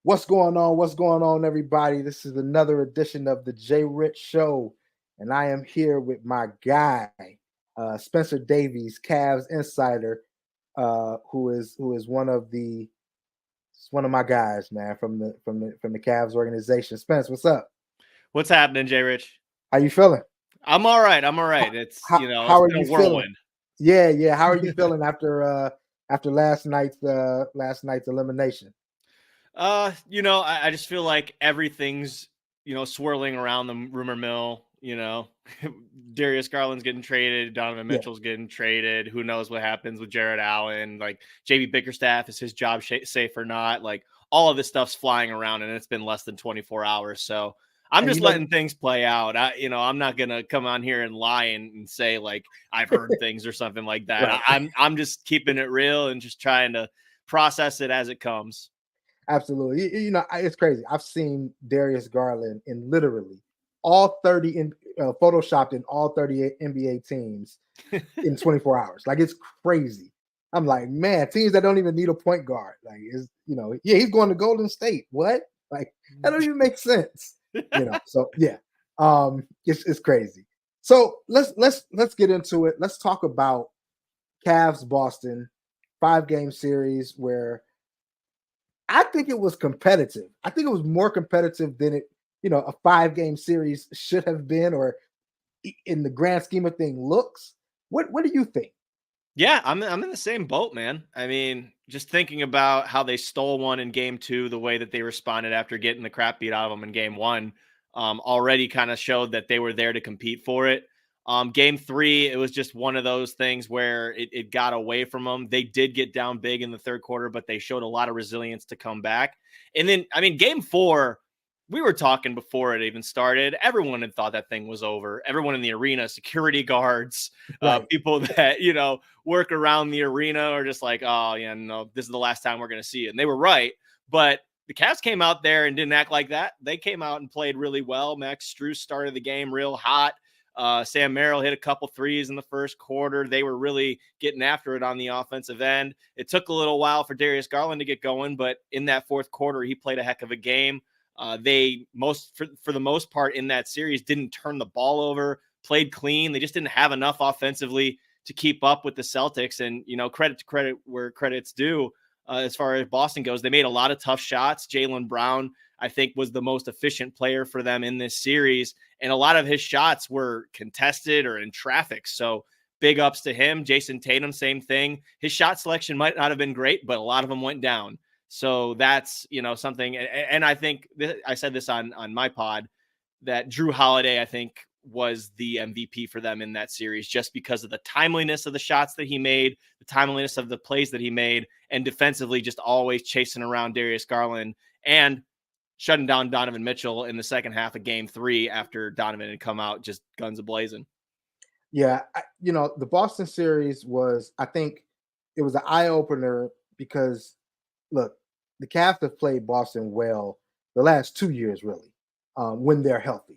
What's going on? What's going on, everybody? This is another edition of the J Rich Show, and I am here with my guy, Spencer Davies, Cavs insider, who is one of my guys, man, from the Cavs organization. Spence, what's up? What's happening, Jay Rich? How you feeling? I'm all right. I'm all How right. It's how, how it's are been you a feeling? whirlwind. Yeah. How are you feeling after last night's elimination? I just feel like everything's swirling around the rumor mill. Darius Garland's getting traded, Donovan Yeah. Mitchell's getting traded. Who knows what happens with Jared Allen? Like JB Bickerstaff, is his job safe or not? Like all of this stuff's flying around, and it's been less than 24 hours. So I'm And just letting things play out. I'm not gonna come on here and lie and say like I've heard things or something like that. right. I'm just keeping it real and just trying to process it as it comes. Absolutely. It's crazy. I've seen Darius Garland in literally all 30 photoshopped in all 30 NBA teams in 24 hours. Like it's crazy. I'm like, man, teams that don't even need a point guard. Like yeah, he's going to Golden State. What? Like that don't even make sense. So yeah. It's crazy. So let's get into it. Let's talk about Cavs Boston 5-game series where I think it was competitive. I think it was more competitive than a 5-game series should have been, or in the grand scheme of things looks. What do you think? Yeah, I'm in the same boat, man. I mean, just thinking about how they stole one in game two, the way that they responded after getting the crap beat out of them in game one, already kind of showed that they were there to compete for it. Game three, it was just one of those things where it got away from them. They did get down big in the third quarter, but they showed a lot of resilience to come back. And then, I mean, game four, we were talking before it even started. Everyone had thought that thing was over. Everyone in the arena, security guards, Right. people that, work around the arena are just like, oh, yeah, no, this is the last time we're going to see it. And they were right. But the Cavs came out there and didn't act like that. They came out and played really well. Max Strus started the game real hot. Sam Merrill hit a couple threes in the first quarter. They were really getting after it on the offensive end. It took a little while for Darius Garland to get going, but in that fourth quarter, he played a heck of a game. For the most part in that series didn't turn the ball over, played clean. They just didn't have enough offensively to keep up with the Celtics. And, credit to credit where credit's due. As far as Boston goes, they made a lot of tough shots. Jaylen Brown, I think, was the most efficient player for them in this series. And a lot of his shots were contested or in traffic. So big ups to him. Jason Tatum, same thing. His shot selection might not have been great, but a lot of them went down. So that's, something. And I think I said this on my pod that Drew Holiday, I think, was the MVP for them in that series, just because of the timeliness of the shots that he made, the timeliness of the plays that he made, and defensively just always chasing around Darius Garland and shutting down Donovan Mitchell in the second half of game three after Donovan had come out just guns a-blazing. Yeah, the Boston series I think it was an eye-opener because, look, the Cavs have played Boston well the last 2 years, really, when they're healthy.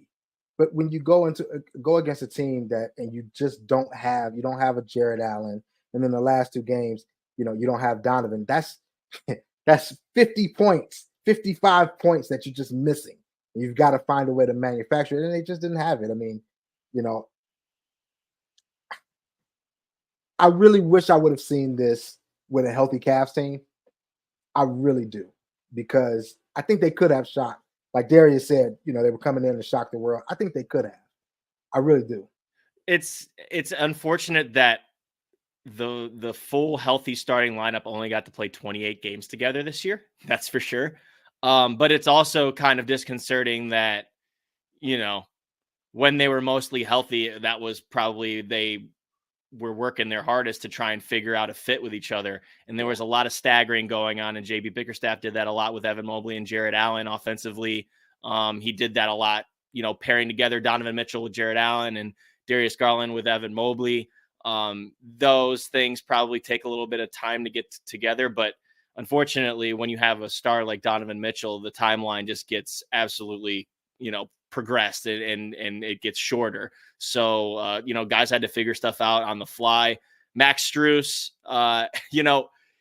But when you go against a team and you just don't have a Jared Allen, and then the last two games, you don't have Donovan. That's 50 points, 55 points that you're just missing. You've got to find a way to manufacture it, and they just didn't have it. I mean, I really wish I would have seen this with a healthy Cavs team. I really do, because I think they could have shot. Like Darius said, they were coming in to shock the world. I think they could have. I really do. It's unfortunate that the full healthy starting lineup only got to play 28 games together this year. That's for sure. But it's also kind of disconcerting that, when they were mostly healthy, that was probably they were working their hardest to try and figure out a fit with each other. And there was a lot of staggering going on, and JB Bickerstaff did that a lot with Evan Mobley and Jared Allen offensively. He did that a lot, pairing together Donovan Mitchell with Jared Allen and Darius Garland with Evan Mobley. Those things probably take a little bit of time to get together, but unfortunately, when you have a star like Donovan Mitchell, the timeline just gets absolutely, progressed and it gets shorter. So, guys had to figure stuff out on the fly. Max Strus,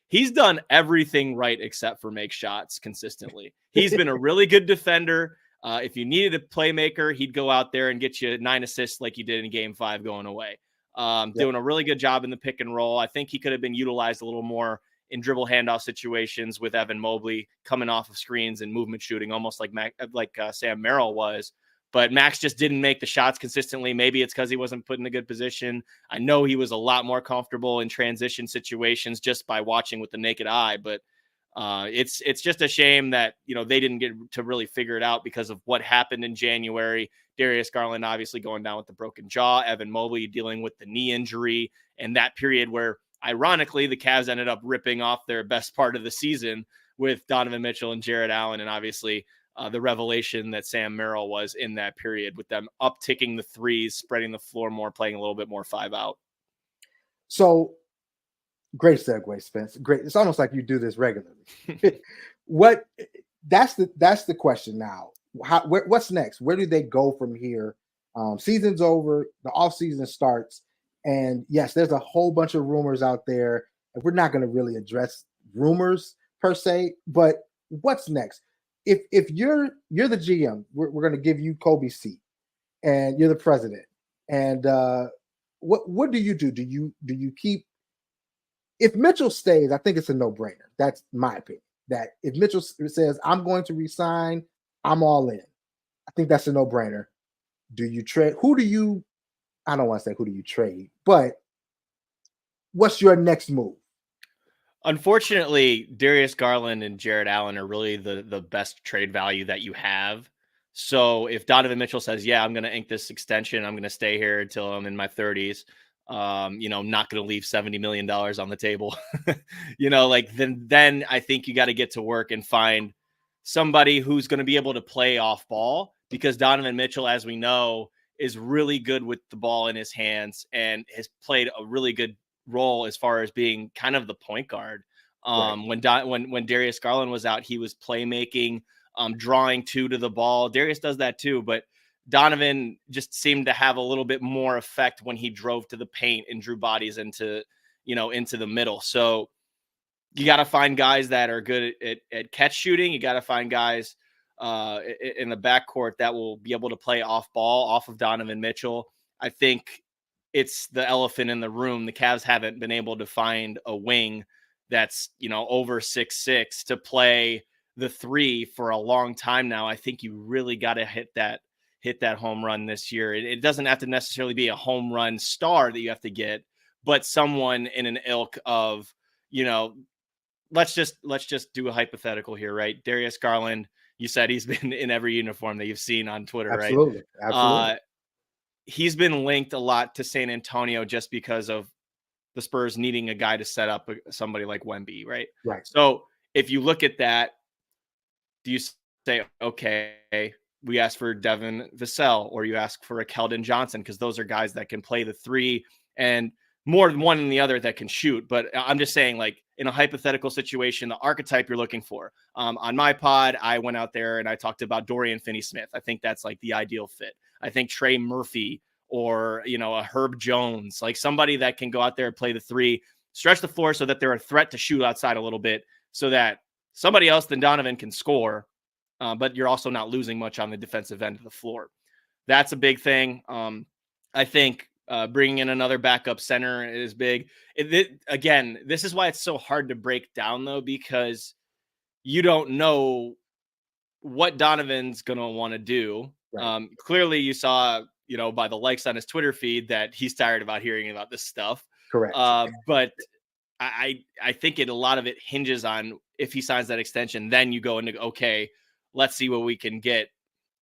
he's done everything right except for make shots consistently. He's been a really good defender. If you needed a playmaker, he'd go out there and get you 9 assists like he did in Game 5 going away. Doing a really good job in the pick and roll. I think he could have been utilized a little more in dribble handoff situations with Evan Mobley coming off of screens and movement shooting, almost like Sam Merrill was. But Max just didn't make the shots consistently. Maybe it's because he wasn't put in a good position. I know he was a lot more comfortable in transition situations just by watching with the naked eye. But it's just a shame that, they didn't get to really figure it out because of what happened in January. Darius Garland obviously going down with the broken jaw, Evan Mobley dealing with the knee injury, and that period where, ironically, the Cavs ended up ripping off their best part of the season with Donovan Mitchell and Jared Allen, and obviously the revelation that Sam Merrill was in that period with them upticking the threes, spreading the floor more, playing a little bit more 5-out. So great segue, Spence. Great. It's almost like you do this regularly. That's the question now. What's next? Where do they go from here? Season's over, the offseason starts, and yes, there's a whole bunch of rumors out there. And we're not going to really address rumors per se, but what's next? If you're the GM, we're going to give you Kobe's seat, and you're the president. And what do you do? Do you keep? If Mitchell stays, I think it's a no-brainer. That's my opinion. That if Mitchell says, I'm going to resign, I'm all in. I think that's a no-brainer. Do you trade? I don't want to say who do you trade, but what's your next move? Unfortunately, Darius Garland and Jared Allen are really the best trade value that you have. So if Donovan Mitchell says, yeah, I'm going to ink this extension, I'm going to stay here until I'm in my 30s, not going to leave $70 million on the table, then I think you got to get to work and find somebody who's going to be able to play off ball, because Donovan Mitchell, as we know, is really good with the ball in his hands and has played a really good role as far as being kind of the point guard. Right. When Darius Garland was out, he was playmaking, drawing two to the ball. Darius does that too, but Donovan just seemed to have a little bit more effect when he drove to the paint and drew bodies into the middle. So you got to find guys that are good at catch shooting. You got to find guys in the backcourt that will be able to play off ball off of Donovan Mitchell. I think it's the elephant in the room. The Cavs haven't been able to find a wing that's, over 6'6" to play the three for a long time now. I think you really got to hit that home run this year. It doesn't have to necessarily be a home run star that you have to get, but someone in an ilk of, let's just do a hypothetical here, right? Darius Garland, you said he's been in every uniform that you've seen on Twitter, Absolutely. right? Absolutely. He's been linked a lot to San Antonio just because of the Spurs needing a guy to set up somebody like Wemby, right? Right. So if you look at that, do you say, okay, we ask for Devin Vassell, or you ask for a Keldon Johnson, because those are guys that can play the three and more than one than the other that can shoot. But I'm just saying, like, in a hypothetical situation, the archetype you're looking for. On my pod, I went out there and I talked about Dorian Finney-Smith. I think that's like the ideal fit. I think Trey Murphy or, a Herb Jones, like somebody that can go out there and play the three, stretch the floor so that they're a threat to shoot outside a little bit, so that somebody else than Donovan can score, but you're also not losing much on the defensive end of the floor. That's a big thing. I think bringing in another backup center is big. Again, this is why it's so hard to break down, though, because you don't know what Donovan's going to want to do. Right. Clearly, you saw, by the likes on his Twitter feed, that he's tired about hearing about this stuff. Correct. But I think a lot of it hinges on if he signs that extension, then you go into, okay, let's see what we can get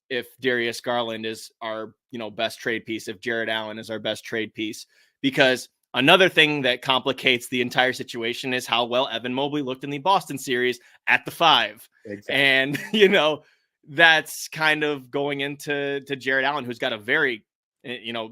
if Darius Garland is our, best trade piece, if Jared Allen is our best trade piece. Because another thing that complicates the entire situation is how well Evan Mobley looked in the Boston series at the 5. Exactly. And, that's kind of going into Jared Allen, who's got a very,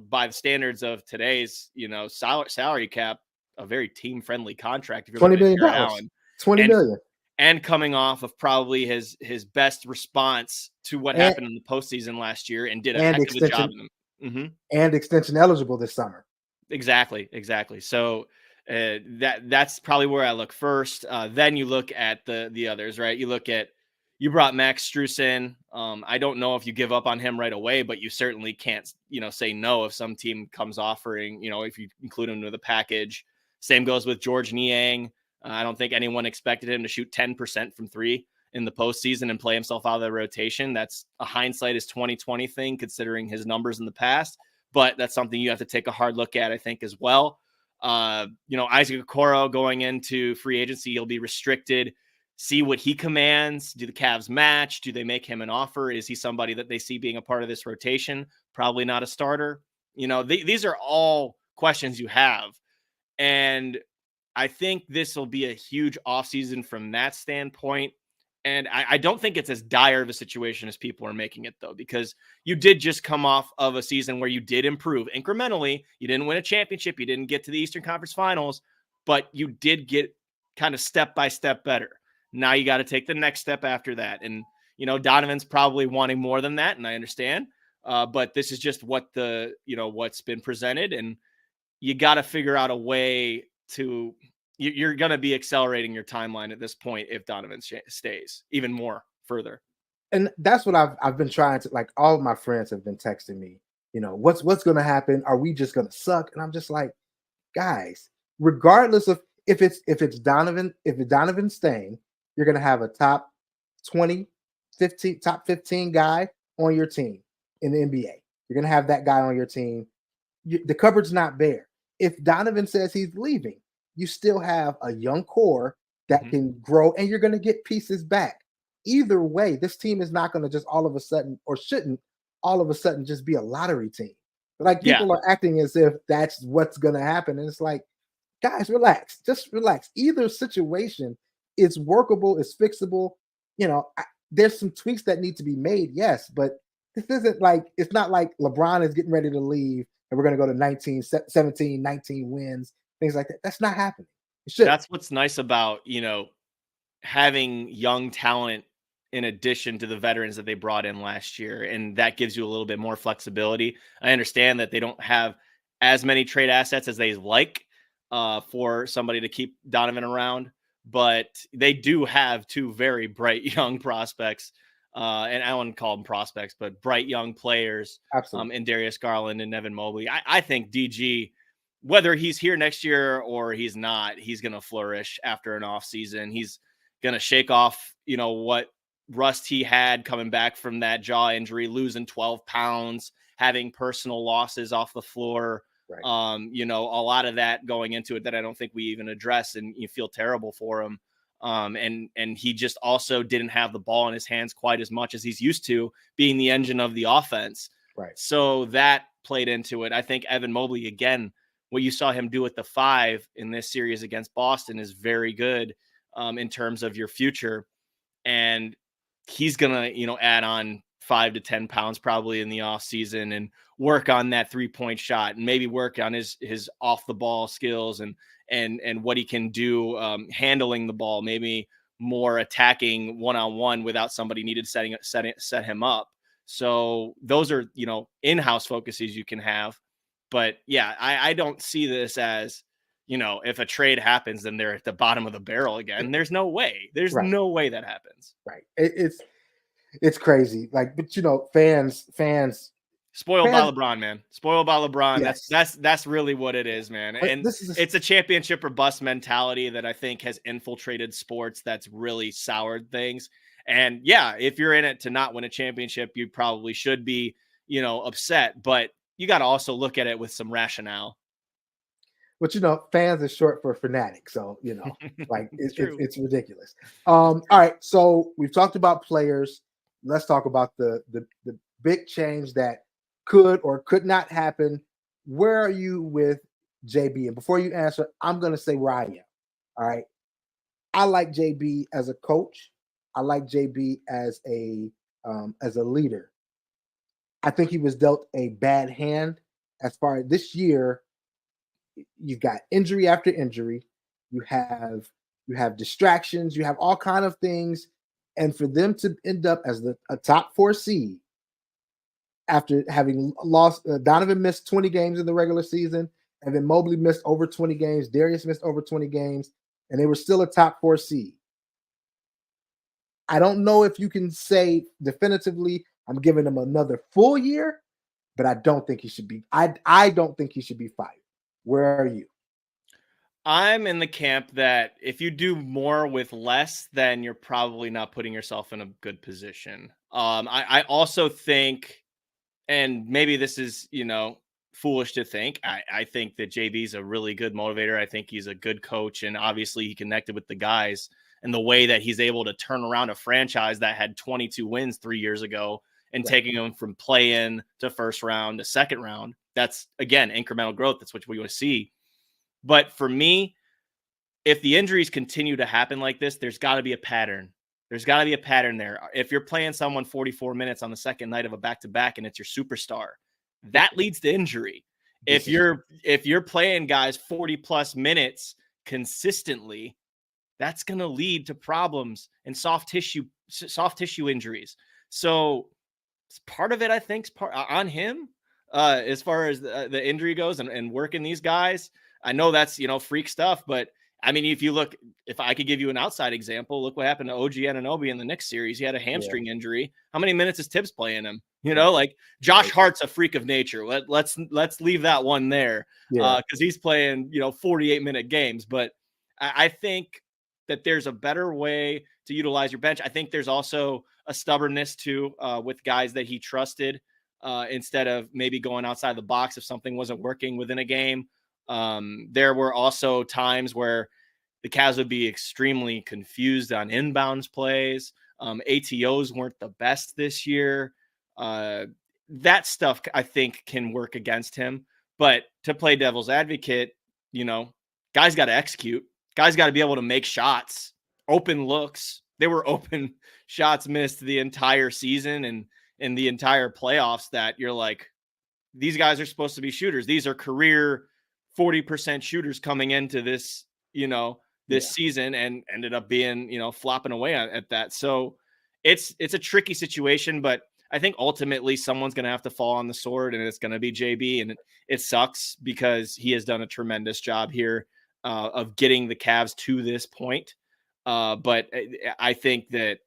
by the standards of today's, salary cap, a very team-friendly contract. If you're $20 million. Allen, $20 million. And coming off of probably his best response to what happened in the postseason last year, and did a heck of a job in them. Mm-hmm. And extension eligible this summer. Exactly. So that's probably where I look first. Then you look at the others, right? You look at, You brought Max Strus in. I don't know if you give up on him right away, but you certainly can't, say no if some team comes offering, if you include him into the package. Same goes with George Niang. I don't think anyone expected him to shoot 10% from three in the postseason and play himself out of the rotation. That's a hindsight is 2020 thing, considering his numbers in the past, but that's something you have to take a hard look at, I think, as well. Isaac Okoro going into free agency, he'll be restricted. See what he commands. Do the Cavs match? Do they make him an offer? Is he somebody that they see being a part of this rotation? Probably not a starter. These are all questions you have. And I think this will be a huge offseason from that standpoint. And I don't think it's as dire of a situation as people are making it, though, because you did just come off of a season where you did improve incrementally. You didn't win a championship. You didn't get to the Eastern Conference Finals, but you did get kind of step by step better. Now you got to take the next step after that. And, Donovan's probably wanting more than that, and I understand. But this is just what's been presented. And you got to figure out a way to you're going to be accelerating your timeline at this point if Donovan stays even more further. And that's what I've been trying to, like, all of my friends have been texting me, what's going to happen? Are we just going to suck? And I'm just like, guys, regardless of if it's Donovan, if it's Donovan staying, you're going to have a top 20, 15, top 15 guy on your team in the NBA. You're going to have that guy on your team. The cupboard's not bare. If Donovan says he's leaving, you still have a young core that can grow, and you're going to get pieces back. Either way, this team is not going to just all of a sudden, or shouldn't all of a sudden just be a lottery team. Like, people are acting as if that's what's going to happen. And it's like, guys, relax. Just relax. Either situation is workable, is fixable. There's some tweaks that need to be made, yes, but this isn't like, it's not like LeBron is getting ready to leave and we're going to go to 17, 19 wins, things like that. That's not happening. That's what's nice about, having young talent in addition to the veterans that they brought in last year. And that gives you a little bit more flexibility. I understand that they don't have as many trade assets as they like for somebody to keep Donovan around, but they do have two very bright young prospects. And I wouldn't call them prospects, but bright young players. Absolutely. In Darius Garland and Evan Mobley. I think DG, whether he's here next year or he's not, he's going to flourish after an off season. He's going to shake off, what rust he had coming back from that jaw injury, losing 12 pounds, having personal losses off the floor. Right. A lot of that going into it that I don't think we even address, and you feel terrible for him. And he just also didn't have the ball in his hands quite as much as he's used to, being the engine of the offense. Right. So that played into it. I think Evan Mobley, again, what you saw him do at the 5 in this series against Boston is very good in terms of your future. And he's going to, add on 5 to 10 pounds probably in the off season and work on that 3-point shot and maybe work on his off the ball skills and what he can do handling the ball, maybe more attacking one-on-one without somebody needed set him up. So those are, in-house focuses you can have. But yeah, I don't see this as, if a trade happens, then they're at the bottom of the barrel again. There's no way. There's no way that happens. Right. It's crazy. Like, but fans spoiled by LeBron, man. Spoiled by LeBron. Yes. That's really what it is, man. But and it's a championship or bust mentality that I think has infiltrated sports. That's really soured things. And yeah, if you're in it to not win a championship, you probably should be, upset. But you got to also look at it with some rationale. But fans is short for fanatic, so like it's ridiculous. All right, so we've talked about players. Let's talk about the big change that could or could not happen. Where are you with JB? And before you answer, I'm going to say where I am. All right, I like JB as a coach. I like JB as a leader. I think he was dealt a bad hand as far as this year. You've got injury after injury. You have distractions. You have all kind of things, and for them to end up as a top 4 seed after having lost, Donovan missed 20 games in the regular season, and then Mobley missed over 20 games. Darius missed over 20 games, and they were still a top 4 seed. I don't know if you can say definitively I'm giving him another full year, but I don't think he should be. I don't think he should be fired. Where are you? I'm in the camp that if you do more with less, then you're probably not putting yourself in a good position. I also think, and maybe this is, foolish to think. I think that JB's a really good motivator. I think he's a good coach, and obviously he connected with the guys, and the way that he's able to turn around a franchise that had 22 wins 3 years ago and Right. taking them from play-in to first round to second round. That's, again, incremental growth. That's what we want to see. But for me, if the injuries continue to happen like this, there's got to be a pattern. There's got to be a pattern there. If you're playing someone 44 minutes on the second night of a back-to-back and it's your superstar, that leads to injury. If you're playing guys 40 plus minutes consistently, that's going to lead to problems and soft tissue injuries. So part of it, I think, is part on him as far as the injury goes and working these guys. I know that's, freak stuff, but I mean, if I could give you an outside example, look what happened to OG Anunoby in the Knicks series. He had a hamstring injury. How many minutes is Tibbs playing him? Like Josh Hart's a freak of nature. Let's leave that one there because he's playing, 48-minute games. But I think that there's a better way to utilize your bench. I think there's also a stubbornness too with guys that he trusted instead of maybe going outside the box if something wasn't working within a game. There were also times where the Cavs would be extremely confused on inbounds plays. ATOs weren't the best this year. That stuff I think can work against him. But to play devil's advocate, guys got to execute. Guys got to be able to make shots, open looks. There were open shots missed the entire season and in the entire playoffs that you're like, these guys are supposed to be shooters. These are career 40% shooters coming into this, season and ended up being, flopping away at that. So it's a tricky situation, but I think ultimately someone's going to have to fall on the sword and it's going to be JB. And it sucks because he has done a tremendous job here of getting the Cavs to this point. But I think that,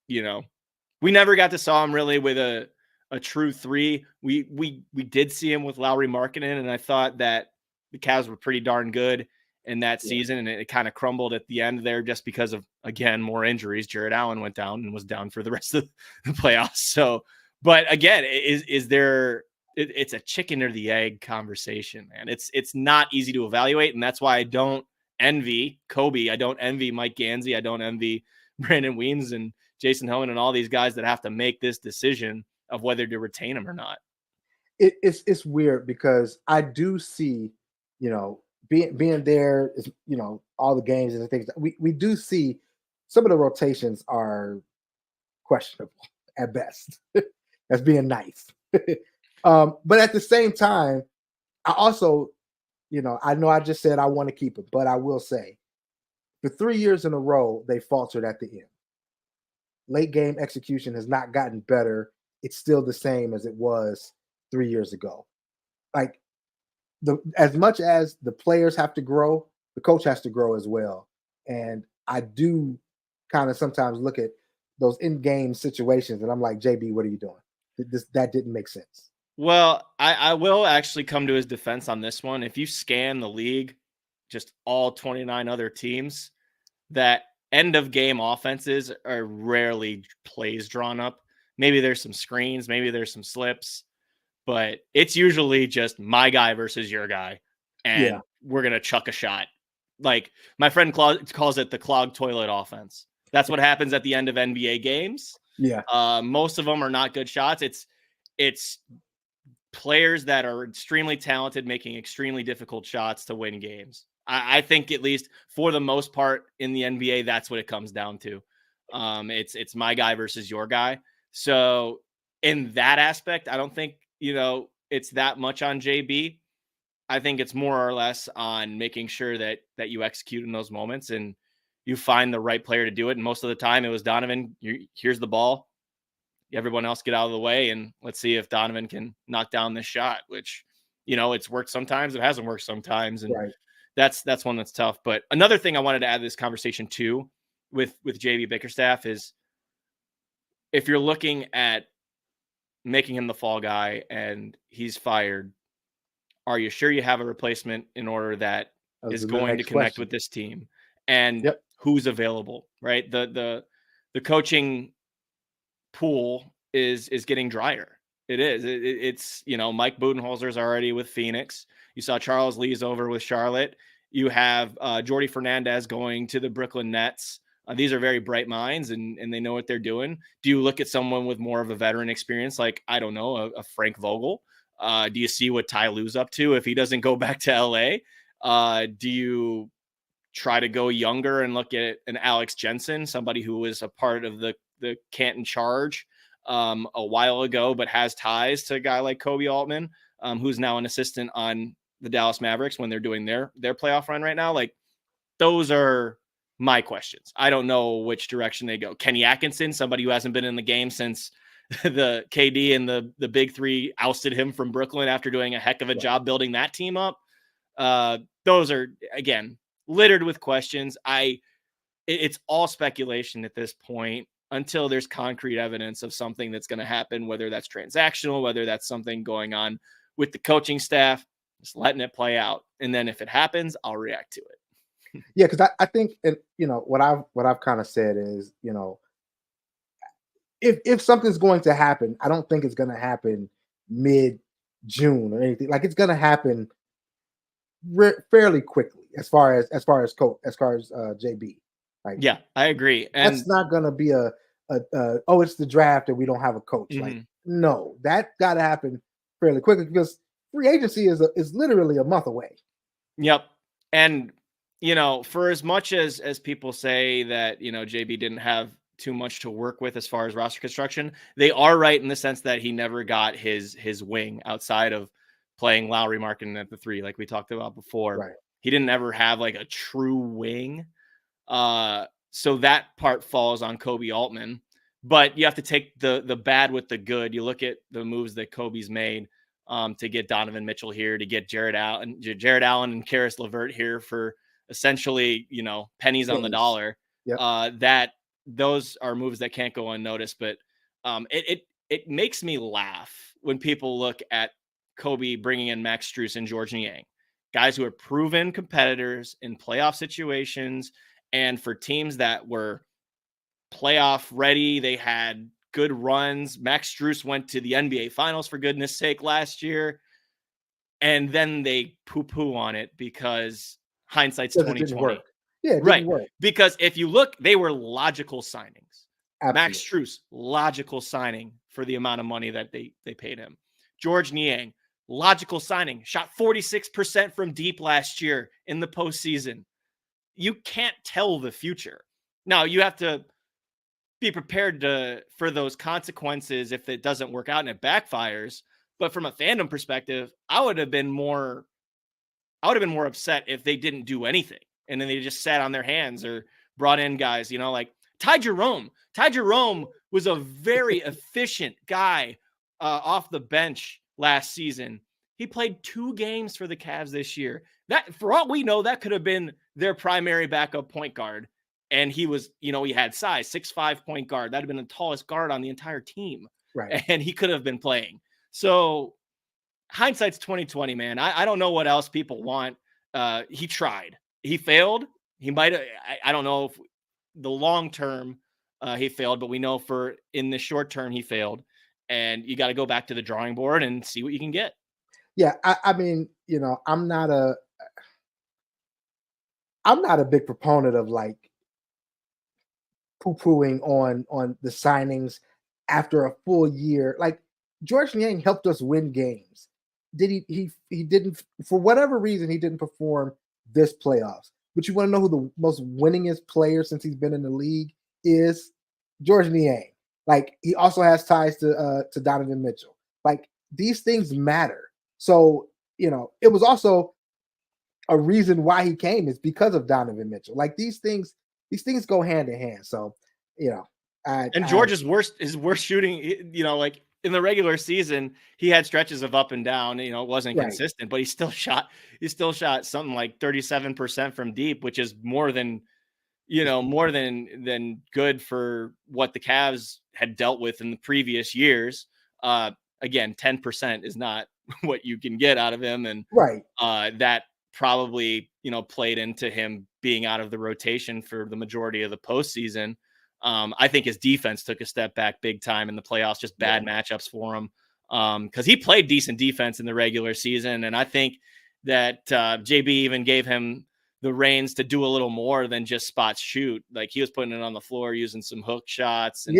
we never got to saw him really with a true three. We did see him with Lowry Markkanen, and I thought that the Cavs were pretty darn good in that season, and it kind of crumbled at the end there just because of, again, more injuries. Jared Allen went down and was down for the rest of the playoffs. So, but again, is there? It's a chicken or the egg conversation, man. It's not easy to evaluate, and that's why I don't envy Kobe. I don't envy Mike Gansey. I don't envy Brandon Weems and Jason Hillman and all these guys that have to make this decision of whether to retain him or not. It's weird because I do see, being there is, all the games and the things that we do see some of the rotations are questionable at best. That's being nice. But at the same time, I also, I know I just said I want to keep it, but I will say for 3 years in a row, they faltered at the end. Late game execution has not gotten better. It's still the same as it was 3 years ago. Like as much as the players have to grow, the coach has to grow as well. And I do kind of sometimes look at those in-game situations and I'm like, JB, what are you doing? That didn't make sense. Well, I will actually come to his defense on this one. If you scan the league, just all 29 other teams, that end of game offenses are rarely plays drawn up. Maybe there's some screens, maybe there's some slips, but it's usually just my guy versus your guy. And we're going to chuck a shot. Like my friend calls it the clogged toilet offense. That's what happens at the end of NBA games. Yeah. Most of them are not good shots. It's players that are extremely talented making extremely difficult shots to win games. I think at least for the most part in the NBA, that's what it comes down to. It's my guy versus your guy. So in that aspect, I don't think, it's that much on JB. I think it's more or less on making sure that you execute in those moments and you find the right player to do it. And most of the time it was Donovan. Here's the ball. Everyone else get out of the way and let's see if Donovan can knock down this shot, which, it's worked sometimes. It hasn't worked sometimes. And that's one that's tough. But another thing I wanted to add to this conversation too with JB Bickerstaff is if you're looking at making him the fall guy and he's fired, are you sure you have a replacement in order that That was is the going to next connect question. with this team, and Yep. who's available, right? The coaching pool is getting drier. It is. It's, you know, Mike Budenholzer's already with Phoenix. You saw Charles Lee's over with Charlotte. You have Jordy Fernandez going to the Brooklyn Nets. These are very bright minds, and they know what they're doing. Do you look at someone with more of a veteran experience, like, I don't know, a Frank Vogel? Do you see what Ty Lue's up to if he doesn't go back to LA? Do you try to go younger and look at an Alex Jensen, somebody who was a part of the Canton Charge a while ago, but has ties to a guy like Kobe Altman, who's now an assistant on the Dallas Mavericks when they're doing their playoff run right now? Like, those are my questions. I don't know which direction they go. Kenny Atkinson, somebody who hasn't been in the game since the KD and the big three ousted him from Brooklyn after doing a heck of a job building that team up. Those are, again, littered with questions. It's all speculation at this point until there's concrete evidence of something that's going to happen, whether that's transactional, whether that's something going on with the coaching staff, just letting it play out. And then if it happens, I'll react to it. Yeah, because I think, and you know, what I've kind of said is, you know, if something's going to happen, I don't think it's going to happen mid-June or anything. Like, it's going to happen fairly quickly as far as JB. Like, yeah, I agree. And that's not going to be a oh, it's the draft and we don't have a coach. mm-hmm. Like, no, that got to happen fairly quickly because free agency is literally a month away. Yep. And, you know, for as much as people say that, you know, JB didn't have too much to work with as far as roster construction, they are right in the sense that he never got his wing outside of playing Lowry Markin at the three, like we talked about before. Right. He didn't ever have like a true wing. So that part falls on Kobe Altman, but you have to take the bad with the good. You look at the moves that Kobe's made to get Donovan Mitchell here, to get Jared Allen and Karis LeVert here for essentially, you know, pennies on the dollar. Yep. That those are moves that can't go unnoticed, but it makes me laugh when people look at Kobe bringing in Max Strus and George Niang, guys who are proven competitors in playoff situations. And for teams that were playoff ready, they had good runs. Max Strus went to the NBA Finals, for goodness sake, last year. And then they poo-poo on it because hindsight's 2020. It didn't work. Yeah, it right. didn't work. Because if you look, they were logical signings. Absolutely. Max Strus, logical signing for the amount of money that they paid him. George Niang, logical signing. Shot 46% from deep last year in the postseason. You can't tell the future. Now, you have to be prepared for those consequences if it doesn't work out and it backfires. But from a fandom perspective, I would have been more upset if they didn't do anything and then they just sat on their hands or brought in guys, you know, like Ty Jerome. Ty Jerome was a very efficient guy off the bench last season. He played 2 games for the Cavs this year. That, for all we know, that could have been their primary backup point guard. And he was, you know, he had size, 6'5" point guard. That'd have been the tallest guard on the entire team. Right. And he could have been playing. So hindsight's 2020, man. I don't know what else people want. He tried. He failed. He might have, I don't know if the long term he failed, but we know for in the short term he failed. And you got to go back to the drawing board and see what you can get. Yeah, I mean, you know, I'm not a big proponent of like poo-pooing on the signings after a full year. Like, George Niang helped us win games. Did he didn't, for whatever reason, he didn't perform this playoffs. But you want to know who the most winningest player since he's been in the league is? George Niang. Like, he also has ties to Donovan Mitchell. Like, these things matter. So, you know, it was also a reason why he came is because of Donovan Mitchell. Like, these things go hand in hand. So, you know, George's worst shooting, you know, like in the regular season, he had stretches of up and down, you know, it wasn't consistent, but he still shot something like 37% from deep, which is more than more than good for what the Cavs had dealt with in the previous years. Again, 10% is not what you can get out of him. And Right. that probably, played into him being out of the rotation for the majority of the postseason. I think his defense took a step back big time in the playoffs, just bad matchups for him. Because he played decent defense in the regular season. And I think that JB even gave him the reins to do a little more than just spot shoot. Like he was putting it on the floor, using some hook shots. And,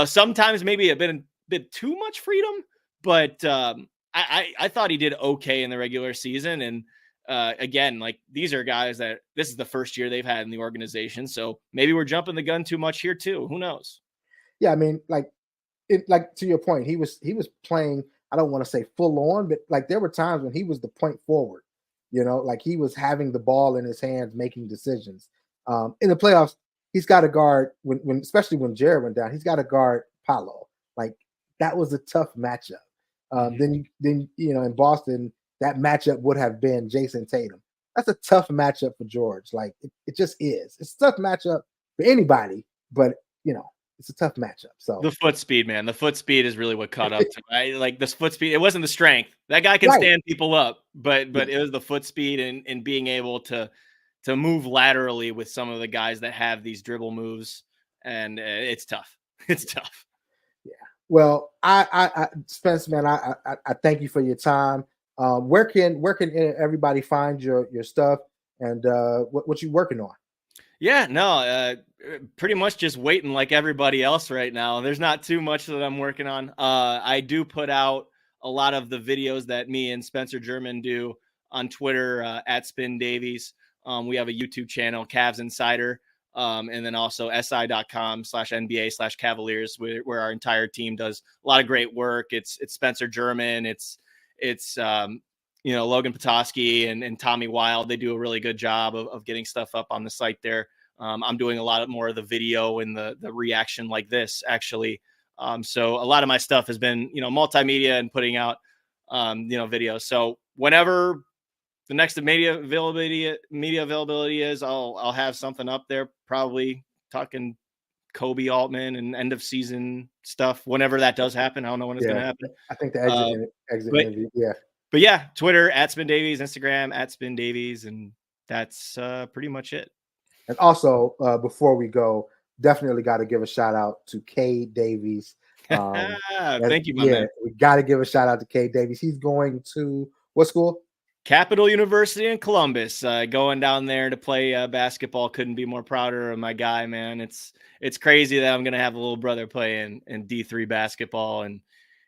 sometimes maybe a bit too much freedom. But I thought he did okay in the regular season. And again, like these are guys that this is the first year they've had in the organization. So maybe we're jumping the gun too much here too. Who knows? Yeah, I mean, like to your point, he was playing, I don't want to say full on, but like there were times when he was the point forward, like he was having the ball in his hands, making decisions. In the playoffs, he's got to guard when especially when Jared went down, he's got to guard Paolo. Like that was a tough matchup. Then in Boston, that matchup would have been Jason Tatum. That's a tough matchup for George. Like it just is. It's a tough matchup for anybody, but it's a tough matchup. So the foot speed, man, the foot speed is really what caught up to me. Right? Like this foot speed, it wasn't the strength. That guy can stand people up, but it was the foot speed and being able to move laterally with some of the guys that have these dribble moves, and it's tough. It's tough. Yeah. Well, I Spence, man, I thank you for your time. Where can everybody find your stuff and what you working on? Yeah, no, pretty much just waiting like everybody else right now. There's not too much that I'm working on. I do put out a lot of the videos that me and Spencer German do on Twitter at Spin Davies. We have a YouTube channel, Cavs Insider, and then also si.com/NBA/Cavaliers, where our entire team does a lot of great work. It's Spencer German. It's Logan Petoskey and Tommy Wild. They do a really good job of getting stuff up on the site there. I'm doing a lot more of the video and the reaction like this, actually. So a lot of my stuff has been, multimedia and putting out, videos. So whenever the next media availability is, I'll have something up there, probably talking Kobe Altman and end of season stuff. Whenever that does happen, I don't know when it's going to happen. I think the exit interview. Yeah. But yeah, Twitter at Spin Davies, Instagram at Spin Davies, and that's pretty much it. And also, before we go, definitely got to give a shout out to K Davies. Thank you, my man. We got to give a shout out to K Davies. He's going to what school? Capital University in Columbus. Going down there to play basketball. Couldn't be more prouder of my guy, man. It's crazy that I'm gonna have a little brother playing in D3 basketball, and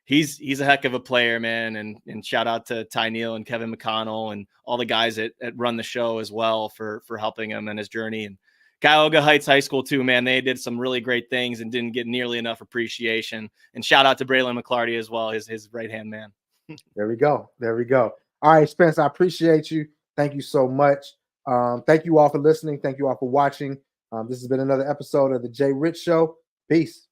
he's a heck of a player, man. And shout out to Ty Neal and Kevin McConnell and all the guys that run the show as well for helping him in his journey. And Cuyahoga Heights High School too, man. They did some really great things and didn't get nearly enough appreciation. And shout out to Braylon McClarty as well, his right-hand man. There we go. All right, Spence, I appreciate you. Thank you so much. Thank you all for listening. Thank you all for watching. This has been another episode of the Jay Rich Show. Peace.